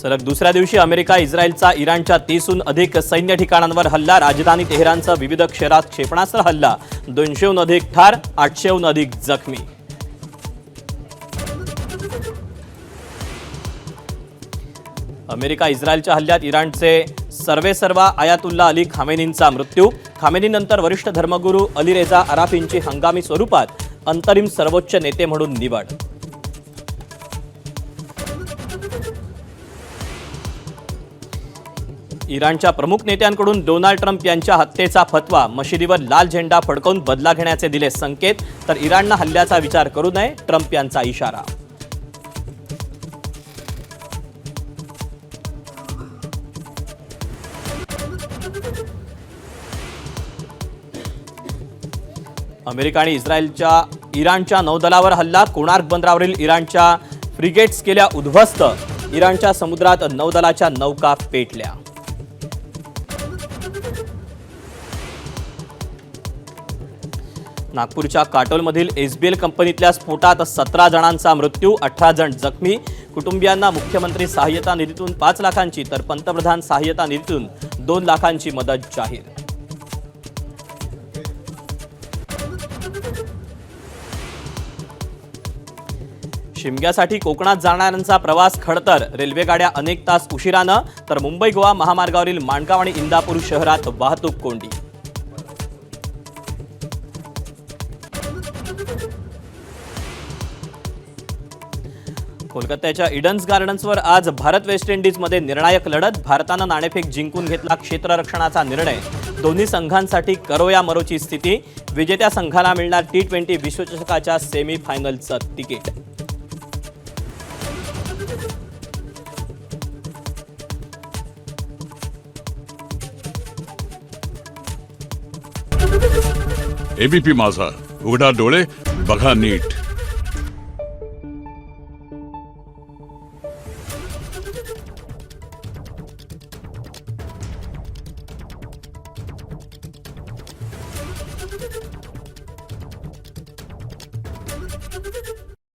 सलग दुसऱ्या दिवशी अमेरिका इस्रायलचा इराणच्या 30हून अधिक सैन्य ठिकाणांवर हल्ला। राजधानी तेहरानचा विविध शहरात क्षेपणास्त्र हल्ला। 200हून अधिक ठार, 800हून अधिक जखमी। अमेरिका इस्रायलच्या हल्ल्यात इराणचे सर्वेसर्वा आयातुल्ला अली खामेनींचा मृत्यू। खामेनीनंतर वरिष्ठ धर्मगुरू अली रेझा अराफींची हंगामी स्वरूपात अंतरिम सर्वोच्च नेते म्हणून निवड। इराणच्या प्रमुख नेत्यांकडून डोनाल्ड ट्रम्प यांच्या हत्येचा फतवा। मशिदीवर लाल झेंडा फडकवून बदला घेण्याचे दिले संकेत, तर इराणनं हल्ल्याचा विचार करू नये, ट्रम्प यांचा इशारा। अमेरिका आणि इराणच्या नौदलावर हल्ला। कोणार्क बंदरावरील इराणच्या फ्रिगेट्स केल्या उद्ध्वस्त। इराणच्या समुद्रात नौदलाच्या नौका पेटल्या। नागपूरच्या काटोलमधील एसबीएल कंपनीतल्या स्फोटात 17 जणांचा मृत्यू, 18 जण जखमी। कुटुंबियांना मुख्यमंत्री सहाय्यता निधीतून 5 लाखांची तर पंतप्रधान सहाय्यता निधीतून 2 लाखांची मदत जाहीर। शिमग्यासाठी कोकणात जाणाऱ्यांचा प्रवास खडतर। रेल्वेगाड्या अनेक तास उशिरानं, तर मुंबई गोवा महामार्गावरील माणगाव आणि इंदापूर शहरात वाहतूक कोंडी। कोलकात्याच्या इडन्स गार्डन्सवर आज भारत वेस्ट इंडिजमध्ये निर्णायक लढत। भारतानं नाणेफेक जिंकून घेतला क्षेत्ररक्षणाचा निर्णय। दोन्ही संघांसाठी करो या मरोची स्थिती। विजेत्या संघाला मिळणार T20 विश्वचषकाच्या सेमीफायनलचं तिकीट। एबीपी माझा, उघडा डोळे बघा नीट।